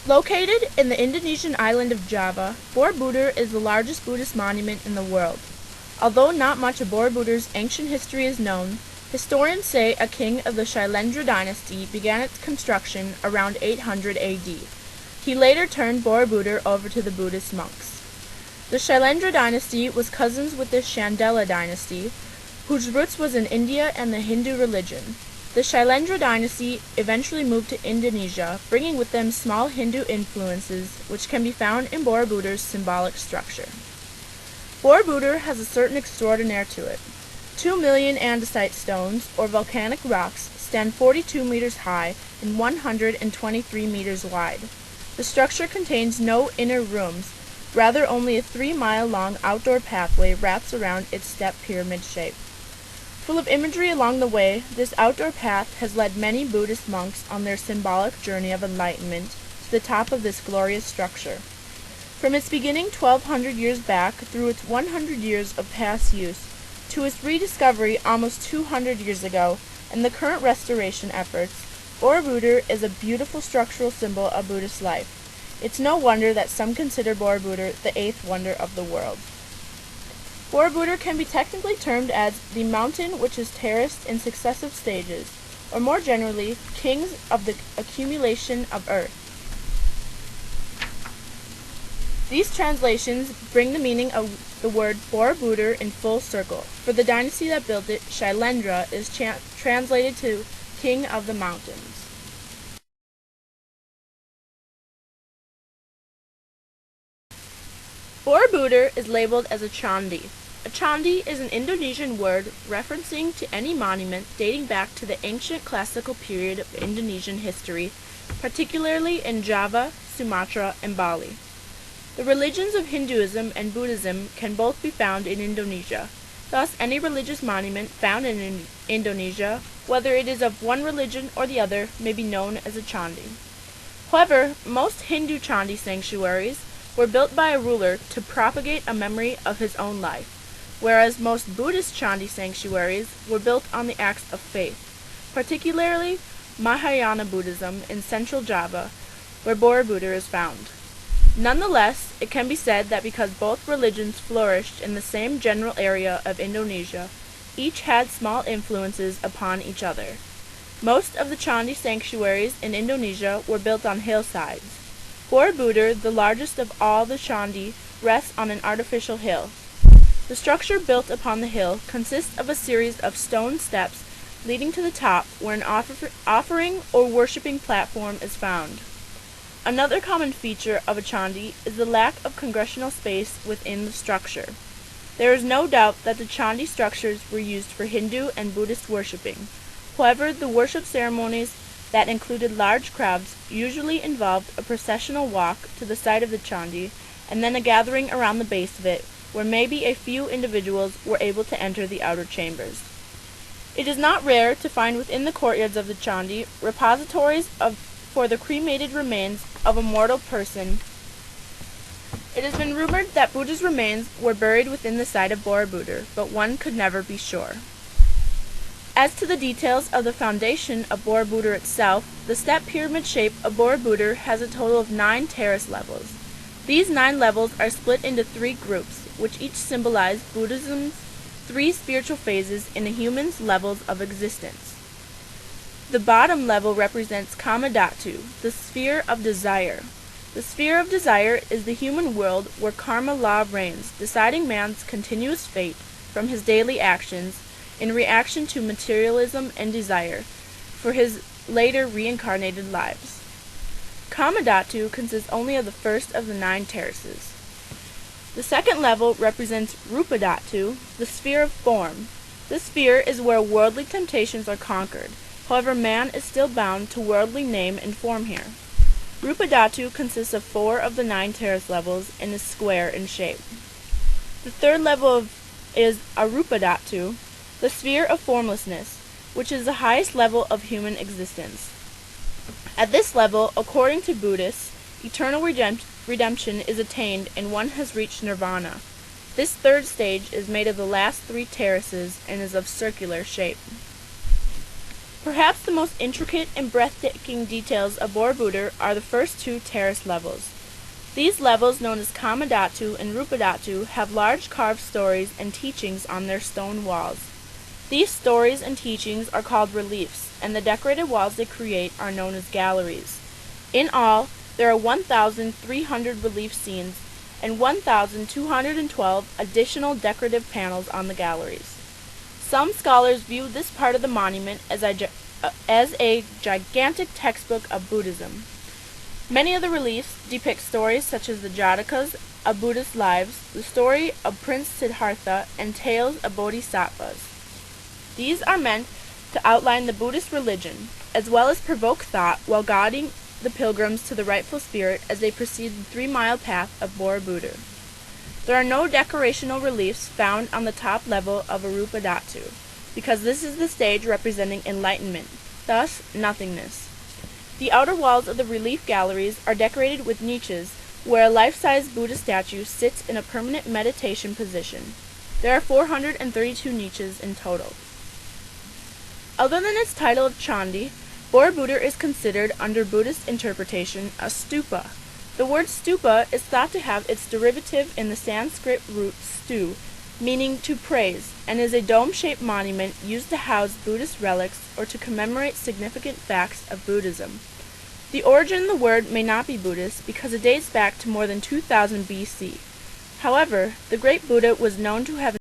Located in the Indonesian island of Java, Borobudur is the largest Buddhist monument in the world. Although not much of Borobudur's ancient history is known, historians say a king of the Shailendra dynasty began its construction around 800 AD. He later turned Borobudur over to the Buddhist monks. The Shailendra dynasty was cousins with the Chandela dynasty, whose roots was in India and the Hindu religion. The Shailendra dynasty eventually moved to Indonesia, bringing with them small Hindu influences which can be found in Borobudur's symbolic structure. Borobudur has a certain extraordinaire to it. 2 million andesite stones, or volcanic rocks, stand 42 meters high and 123 meters wide. The structure contains no inner rooms, rather only a 3-mile-long outdoor pathway wraps around its step pyramid shape. Full of imagery along the way, this outdoor path has led many Buddhist monks on their symbolic journey of enlightenment to the top of this glorious structure. From its beginning 1,200 years back through its 100 years of past use, to its rediscovery almost 200 years ago, and the current restoration efforts, Borobudur is a beautiful structural symbol of Buddhist life. It's no wonder that some consider Borobudur the 8th wonder of the world. Borobudur can be technically termed as the mountain which is terraced in successive stages, or more generally, kings of the accumulation of earth. These translations bring the meaning of the word Borobudur in full circle, for the dynasty that built it, Shailendra, is translated to King of the Mountains. Borobudur is labeled as a candi. A candi is an Indonesian word referencing to any monument dating back to the ancient classical period of Indonesian history, particularly in Java, Sumatra, and Bali. The religions of Hinduism and Buddhism can both be found in Indonesia. Thus, any religious monument found in Indonesia, whether it is of one religion or the other, may be known as a candi. However, most Hindu candi sanctuaries were built by a ruler to propagate a memory of his own life, whereas most Buddhist candi sanctuaries were built on the acts of faith, particularly Mahayana Buddhism in central Java, where Borobudur is found. Nonetheless, it can be said that because both religions flourished in the same general area of Indonesia, each had small influences upon each other. Most of the candi sanctuaries in Indonesia were built on hillsides. Borobudur, the largest of all the candi, rests on an artificial hill. The structure built upon the hill consists of a series of stone steps leading to the top where an offering or worshipping platform is found. Another common feature of a candi is the lack of congressional space within the structure. There is no doubt that the candi structures were used for Hindu and Buddhist worshipping. However, the worship ceremonies that included large crowds usually involved a processional walk to the site of the candi and then a gathering around the base of it, where maybe a few individuals were able to enter the outer chambers. It is not rare to find within the courtyards of the candi repositories for the cremated remains of a mortal person. It has been rumored that Buddha's remains were buried within the site of Borobudur, but one could never be sure. As to the details of the foundation of Borobudur itself, the step pyramid shape of Borobudur has a total of 9 terrace levels. These 9 levels are split into 3 groups, which each symbolize Buddhism's 3 spiritual phases in a human's levels of existence. The bottom level represents Kamadhatu, the sphere of desire. The sphere of desire is the human world where karma law reigns, deciding man's continuous fate from his daily actions in reaction to materialism and desire for his later reincarnated lives. Kamadhatu consists only of the first of the 9 terraces. The second level represents Rupadhatu, the sphere of form. This sphere is where worldly temptations are conquered. However, man is still bound to worldly name and form here. Rupadhatu consists of 4 of the 9 terrace levels and is square in shape. The third level is Arupadhatu, the sphere of formlessness, which is the highest level of human existence. At this level, according to Buddhists, eternal redemption is attained and one has reached nirvana. This third stage is made of the last 3 terraces and is of circular shape. Perhaps the most intricate and breathtaking details of Borobudur are the first two terrace levels. These levels, known as Kamadhatu and Rupadhatu, have large carved stories and teachings on their stone walls. These stories and teachings are called reliefs, and the decorated walls they create are known as galleries. In all, there are 1,300 relief scenes and 1,212 additional decorative panels on the galleries. Some scholars view this part of the monument as a gigantic textbook of Buddhism. Many of the reliefs depict stories such as the Jatakas of Buddhist lives, the story of Prince Siddhartha, and tales of bodhisattvas. These are meant to outline the Buddhist religion, as well as provoke thought while guiding the pilgrims to the rightful spirit as they proceed the 3-mile path of Borobudur. There are no decorational reliefs found on the top level of Arupadhatu, because this is the stage representing enlightenment, thus nothingness. The outer walls of the relief galleries are decorated with niches, where a life-size Buddha statue sits in a permanent meditation position. There are 432 niches in total. Other than its title of Chandi, Borobudur is considered, under Buddhist interpretation, a stupa. The word stupa is thought to have its derivative in the Sanskrit root stu, meaning to praise, and is a dome-shaped monument used to house Buddhist relics or to commemorate significant facts of Buddhism. The origin of the word may not be Buddhist because it dates back to more than 2000 BC. However, the great Buddha was known to have